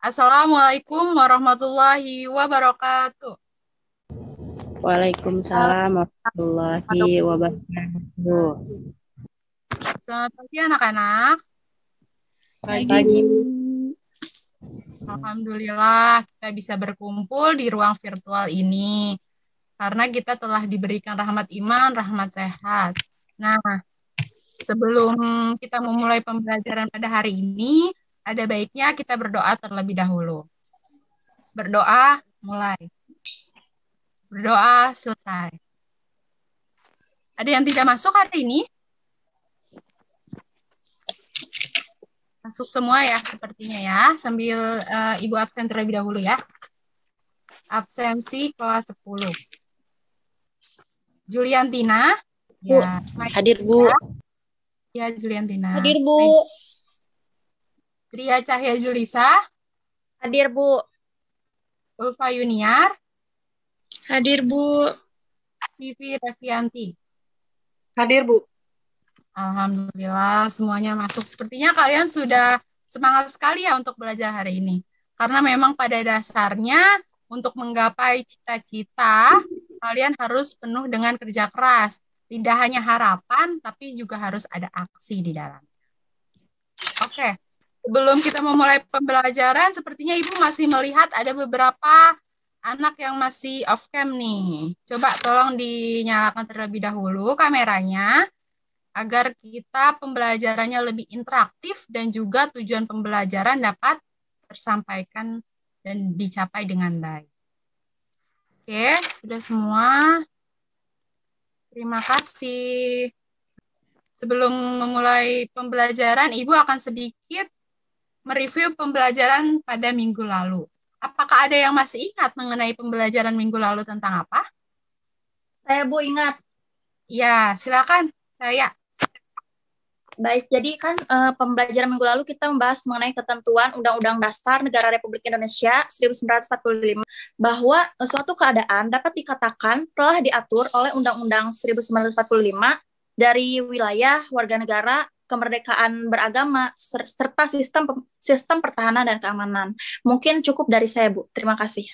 Assalamualaikum warahmatullahi wabarakatuh. Waalaikumsalam warahmatullahi wabarakatuh. Selamat pagi anak-anak. Pagi, Alhamdulillah kita bisa berkumpul di ruang virtual ini karena kita telah diberikan rahmat iman, rahmat sehat. Nah, sebelum kita memulai pembelajaran pada hari ini, ada baiknya kita berdoa terlebih dahulu. Berdoa mulai. Berdoa selesai. Ada yang tidak masuk hari ini? Masuk semua ya sepertinya ya, sambil Ibu absen terlebih dahulu ya. Absensi kelas 10. Juliantina. Ya, hadir Bu. Ya, Juliantina. Hadir Bu. Tria Cahya Julisa. Hadir Bu. Ulfa Yuniar. Hadir Bu. Vivi Revianti. Hadir Bu. Alhamdulillah semuanya masuk. Sepertinya kalian sudah semangat sekali ya untuk belajar hari ini. Karena memang pada dasarnya untuk menggapai cita-cita, kalian harus penuh dengan kerja keras. Tidak hanya harapan, tapi juga harus ada aksi di dalam. Oke, sebelum kita memulai pembelajaran, sepertinya Ibu masih melihat ada beberapa anak yang masih off cam nih. Coba tolong dinyalakan terlebih dahulu kameranya, agar kita pembelajarannya lebih interaktif dan juga tujuan pembelajaran dapat tersampaikan dan dicapai dengan baik. Oke, sudah semua. Terima kasih. Sebelum memulai pembelajaran, Ibu akan sedikit mereview pembelajaran pada minggu lalu. Apakah ada yang masih ingat mengenai pembelajaran minggu lalu tentang apa? Saya Bu ingat. Ya, silakan. Saya. Baik, jadi kan pembelajaran minggu lalu kita membahas mengenai ketentuan Undang-Undang Dasar Negara Republik Indonesia 1945 bahwa suatu keadaan dapat dikatakan telah diatur oleh Undang-Undang 1945 dari wilayah, warga negara, kemerdekaan beragama, serta sistem pertahanan dan keamanan. Mungkin cukup dari saya, Bu. Terima kasih.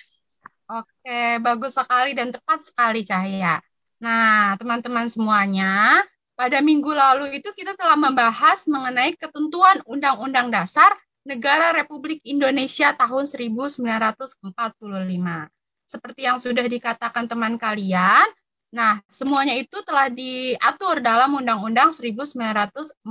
Oke, bagus sekali dan tepat sekali Cahaya. Nah, teman-teman semuanya, pada minggu lalu itu kita telah membahas mengenai ketentuan Undang-Undang Dasar Negara Republik Indonesia tahun 1945. Seperti yang sudah dikatakan teman kalian, nah semuanya itu telah diatur dalam Undang-Undang 1945.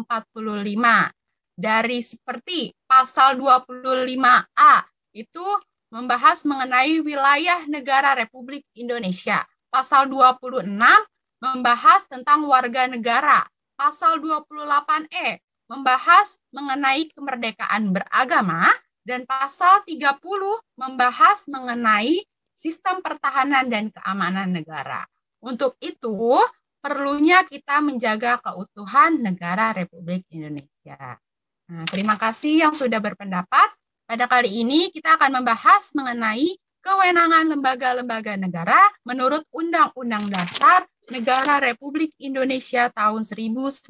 Dari seperti pasal 25A itu membahas mengenai wilayah negara Republik Indonesia. Pasal 26 membahas tentang warga negara. Pasal 28E membahas mengenai kemerdekaan beragama dan pasal 30 membahas mengenai sistem pertahanan dan keamanan negara. Untuk itu, perlunya kita menjaga keutuhan negara Republik Indonesia. Nah, terima kasih yang sudah berpendapat. Pada kali ini kita akan membahas mengenai kewenangan lembaga-lembaga negara menurut Undang-Undang Dasar Negara Republik Indonesia tahun 1945.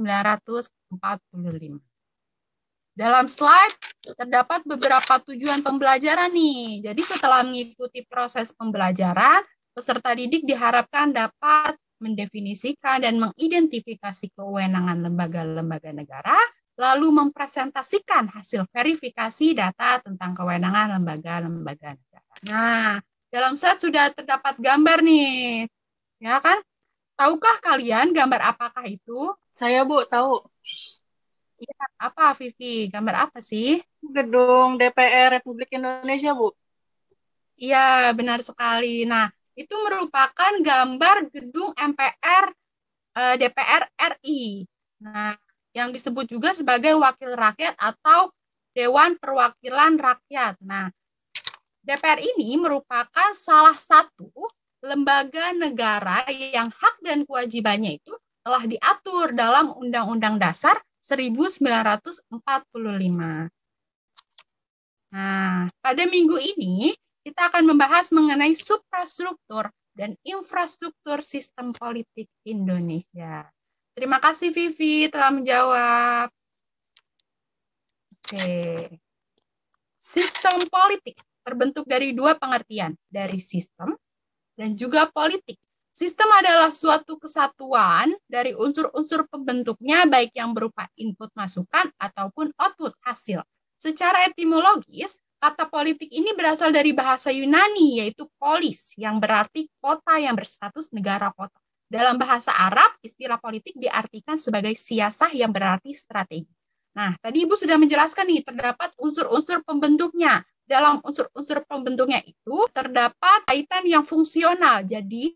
Dalam slide terdapat beberapa tujuan pembelajaran nih. Jadi setelah mengikuti proses pembelajaran, peserta didik diharapkan dapat mendefinisikan dan mengidentifikasi kewenangan lembaga-lembaga negara, lalu mempresentasikan hasil verifikasi data tentang kewenangan lembaga-lembaga negara. Nah, dalam slide sudah terdapat gambar nih, ya kan? Tahukah kalian gambar apakah itu? Saya, Bu, tahu. Ya, apa, Vivi? Gambar apa sih? Gedung DPR Republik Indonesia, Bu. Iya, benar sekali. Nah, itu merupakan gambar gedung MPR DPR RI. Nah, yang disebut juga sebagai Wakil Rakyat atau Dewan Perwakilan Rakyat. Nah, DPR ini merupakan salah satu lembaga negara yang hak dan kewajibannya itu telah diatur dalam Undang-Undang Dasar 1945. Nah, pada minggu ini kita akan membahas mengenai suprastruktur dan infrastruktur sistem politik Indonesia. Terima kasih Vivi telah menjawab. Oke. Sistem politik terbentuk dari dua pengertian, dari sistem dan juga politik. Sistem adalah suatu kesatuan dari unsur-unsur pembentuknya, baik yang berupa input masukan ataupun output hasil. Secara etimologis, kata politik ini berasal dari bahasa Yunani, yaitu polis, yang berarti kota yang berstatus negara kota. Dalam bahasa Arab, istilah politik diartikan sebagai siasah yang berarti strategi. Nah, tadi Ibu sudah menjelaskan nih, terdapat unsur-unsur pembentuknya. Dalam unsur-unsur pembentuknya itu terdapat kaitan yang fungsional. Jadi,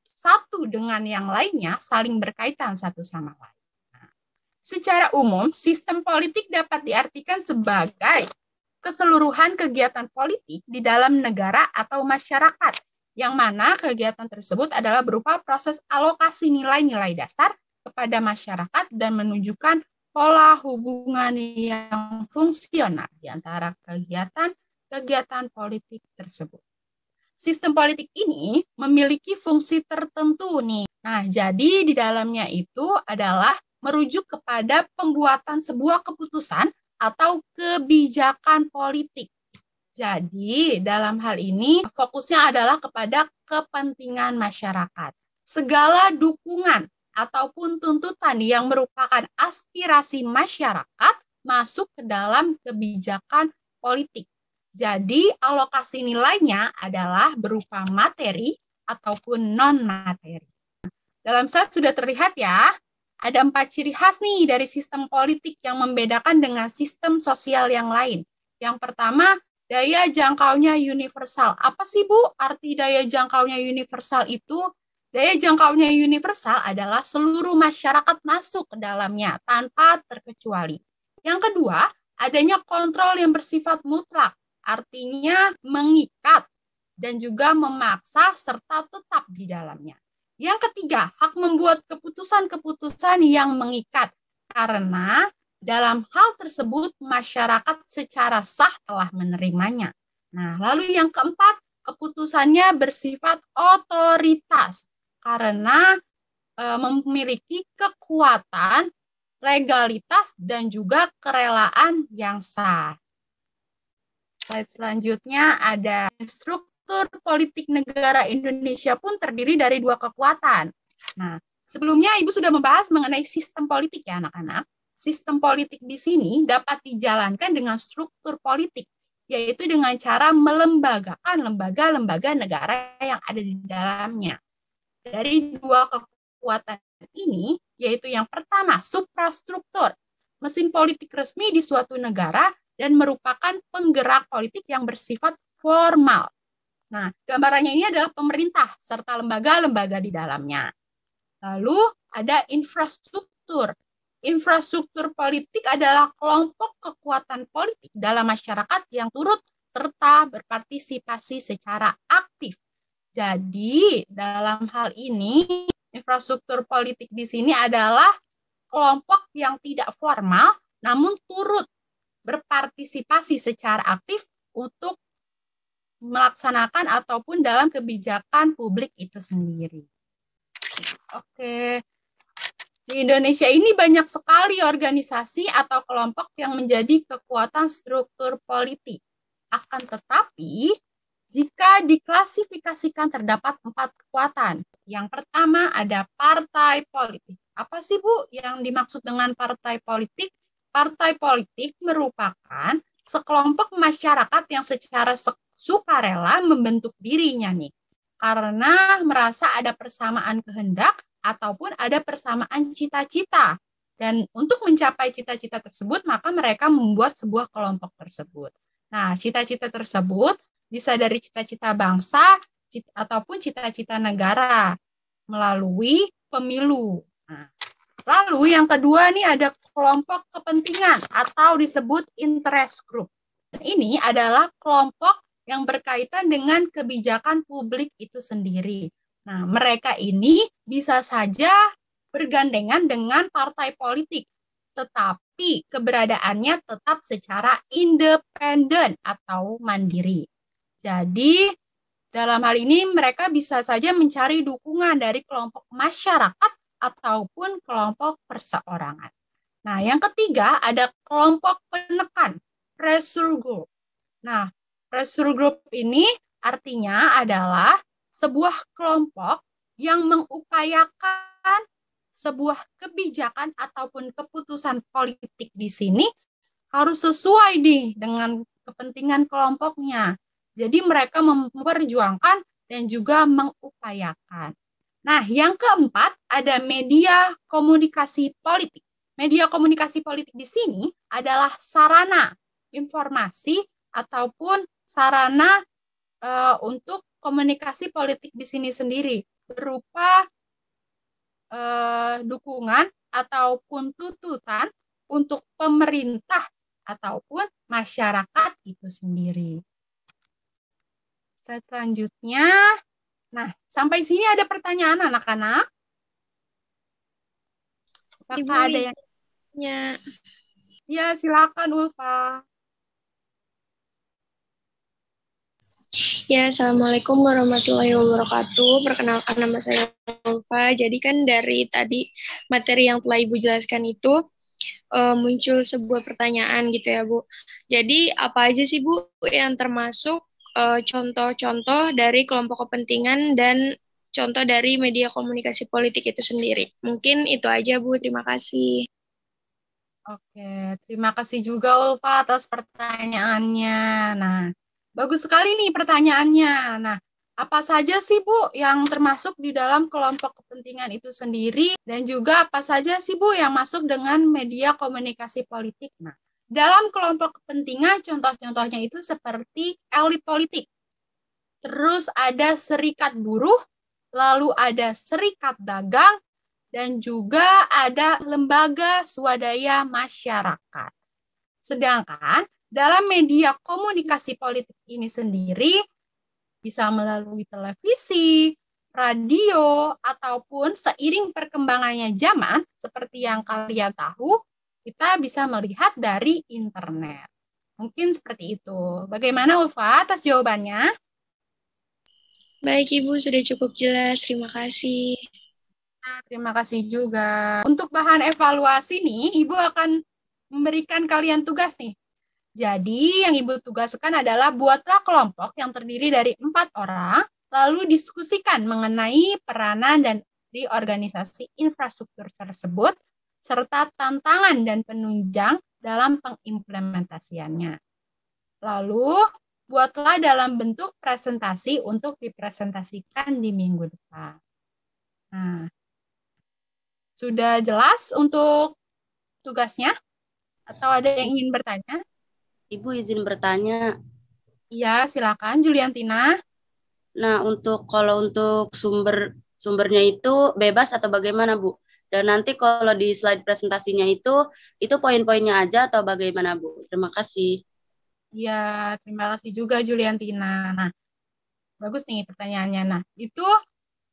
satu dengan yang lainnya saling berkaitan satu sama lain. Nah, secara umum, sistem politik dapat diartikan sebagai keseluruhan kegiatan politik di dalam negara atau masyarakat, yang mana kegiatan tersebut adalah berupa proses alokasi nilai-nilai dasar kepada masyarakat dan menunjukkan pola hubungan yang fungsional di antara kegiatan politik tersebut. Sistem politik ini memiliki fungsi tertentu nih. Nah, jadi di dalamnya itu adalah merujuk kepada pembuatan sebuah keputusan atau kebijakan politik. Jadi, dalam hal ini fokusnya adalah kepada kepentingan masyarakat. Segala dukungan ataupun tuntutan yang merupakan aspirasi masyarakat masuk ke dalam kebijakan politik. Jadi, alokasi nilainya adalah berupa materi ataupun non-materi. Dalam slide sudah terlihat ya, ada 4 ciri khas nih dari sistem politik yang membedakan dengan sistem sosial yang lain. Yang pertama, daya jangkaunya universal. Apa sih Bu arti daya jangkaunya universal itu? Daya jangkaunya universal adalah seluruh masyarakat masuk ke dalamnya tanpa terkecuali. Yang kedua, adanya kontrol yang bersifat mutlak. Artinya mengikat dan juga memaksa serta tetap di dalamnya. Yang ketiga, hak membuat keputusan-keputusan yang mengikat karena dalam hal tersebut masyarakat secara sah telah menerimanya. Nah, lalu yang keempat, keputusannya bersifat otoritas karena memiliki kekuatan, legalitas dan juga kerelaan yang sah. Slide selanjutnya ada struktur politik negara Indonesia pun terdiri dari 2 kekuatan. Nah, sebelumnya Ibu sudah membahas mengenai sistem politik ya anak-anak. Sistem politik di sini dapat dijalankan dengan struktur politik, yaitu dengan cara melembagakan lembaga-lembaga negara yang ada di dalamnya. Dari 2 kekuatan ini, yaitu yang pertama, suprastruktur, mesin politik resmi di suatu negara dan merupakan penggerak politik yang bersifat formal. Nah, gambarannya ini adalah pemerintah serta lembaga-lembaga di dalamnya. Lalu ada infrastruktur. Infrastruktur politik adalah kelompok kekuatan politik dalam masyarakat yang turut serta berpartisipasi secara aktif. Jadi, dalam hal ini, infrastruktur politik di sini adalah kelompok yang tidak formal namun turut berpartisipasi secara aktif untuk melaksanakan ataupun dalam kebijakan publik itu sendiri. Oke. Di Indonesia ini banyak sekali organisasi atau kelompok yang menjadi kekuatan struktur politik. Akan tetapi, jika diklasifikasikan terdapat 4 kekuatan. Yang pertama ada partai politik. Apa sih Bu yang dimaksud dengan partai politik? Partai politik merupakan sekelompok masyarakat yang secara sukarela membentuk dirinya nih, karena merasa ada persamaan kehendak ataupun ada persamaan cita-cita. Dan untuk mencapai cita-cita tersebut, maka mereka membuat sebuah kelompok tersebut. Nah, cita-cita tersebut bisa dari cita-cita bangsa ataupun cita-cita negara melalui pemilu. Nah, lalu yang kedua nih ada kelompok kepentingan atau disebut interest group. Ini adalah kelompok yang berkaitan dengan kebijakan publik itu sendiri. Nah, mereka ini bisa saja bergandengan dengan partai politik, tetapi keberadaannya tetap secara independen atau mandiri. Jadi, dalam hal ini mereka bisa saja mencari dukungan dari kelompok masyarakat ataupun kelompok perseorangan. Nah, yang ketiga ada kelompok penekan, pressure group. Nah, pressure group ini artinya adalah sebuah kelompok yang mengupayakan sebuah kebijakan ataupun keputusan politik di sini harus sesuai nih dengan kepentingan kelompoknya. Jadi mereka memperjuangkan dan juga mengupayakan. Nah, yang keempat ada media komunikasi politik. Media komunikasi politik di sini adalah sarana informasi ataupun sarana untuk komunikasi politik di sini sendiri berupa dukungan ataupun tuntutan untuk pemerintah ataupun masyarakat itu sendiri. Selanjutnya, nah sampai sini ada pertanyaan anak-anak? Apakah ada yang? Ya, silakan Ulfa. Ya, Assalamualaikum warahmatullahi wabarakatuh. Perkenalkan nama saya Ulfa. Jadi kan dari tadi materi yang telah Ibu jelaskan itu muncul sebuah pertanyaan gitu ya, Bu. Jadi apa aja sih, Bu, yang termasuk contoh-contoh dari kelompok kepentingan dan contoh dari media komunikasi politik itu sendiri? Mungkin itu aja, Bu. Terima kasih. Oke, terima kasih juga Ulfa atas pertanyaannya. Nah, bagus sekali nih pertanyaannya. Nah, apa saja sih Bu yang termasuk di dalam kelompok kepentingan itu sendiri dan juga apa saja sih Bu yang masuk dengan media komunikasi politik? Nah, dalam kelompok kepentingan contoh-contohnya itu seperti elit politik. Terus ada serikat buruh, lalu ada serikat dagang, dan juga ada lembaga swadaya masyarakat. Sedangkan dalam media komunikasi politik ini sendiri bisa melalui televisi, radio, ataupun seiring perkembangannya zaman, seperti yang kalian tahu, kita bisa melihat dari internet. Mungkin seperti itu. Bagaimana Ulfa atas jawabannya? Baik, Ibu, sudah cukup jelas. Terima kasih. Nah, terima kasih juga. Untuk bahan evaluasi nih, Ibu akan memberikan kalian tugas nih. Jadi yang Ibu tugaskan adalah buatlah kelompok yang terdiri dari 4 orang, lalu diskusikan mengenai peranan dan di organisasi infrastruktur tersebut, serta tantangan dan penunjang dalam pengimplementasiannya. Lalu, buatlah dalam bentuk presentasi untuk dipresentasikan di minggu depan. Nah, sudah jelas untuk tugasnya? Atau ada yang ingin bertanya? Ibu izin bertanya. Iya, silakan Juliantina. Nah, kalau untuk sumbernya itu bebas atau bagaimana, Bu? Dan nanti kalau di slide presentasinya itu poin-poinnya aja atau bagaimana, Bu? Terima kasih. Iya, terima kasih juga Juliantina. Nah, bagus nih pertanyaannya. Nah, itu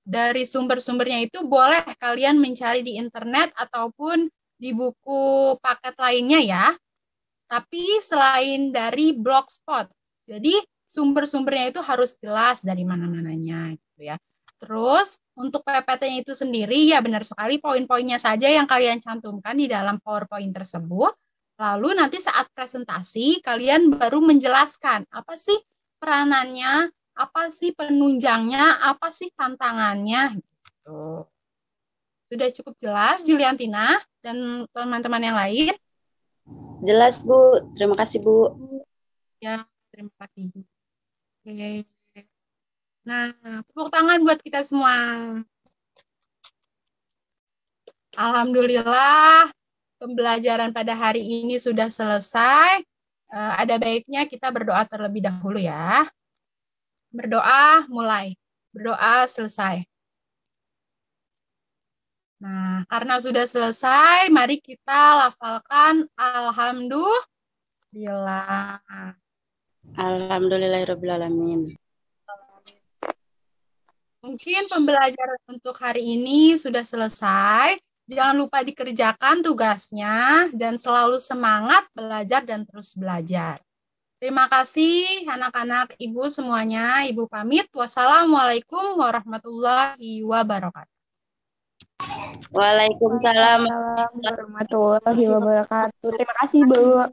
dari sumber-sumbernya itu boleh kalian mencari di internet ataupun di buku paket lainnya ya. Tapi selain dari Blogspot. Jadi sumber-sumbernya itu harus jelas dari mana-mananya gitu ya. Terus untuk PPT-nya itu sendiri ya benar sekali poin-poinnya saja yang kalian cantumkan di dalam PowerPoint tersebut. Lalu nanti saat presentasi kalian baru menjelaskan apa sih peranannya, apa sih penunjangnya, apa sih tantangannya gitu. Sudah cukup jelas Juliantina dan teman-teman yang lain? Jelas, Bu. Terima kasih, Bu. Ya, terima kasih. Oke. Nah, tepuk tangan buat kita semua. Alhamdulillah, pembelajaran pada hari ini sudah selesai. Ada baiknya kita berdoa terlebih dahulu ya. Berdoa mulai. Berdoa selesai. Nah, karena sudah selesai, mari kita lafalkan Alhamdulillah. Alhamdulillahirrahmanirrahim. Mungkin pembelajaran untuk hari ini sudah selesai. Jangan lupa dikerjakan tugasnya dan selalu semangat belajar dan terus belajar. Terima kasih anak-anak Ibu semuanya. Ibu pamit. Wassalamualaikum warahmatullahi wabarakatuh. Waalaikumsalam warahmatullahi wabarakatuh. Terima kasih, Bu.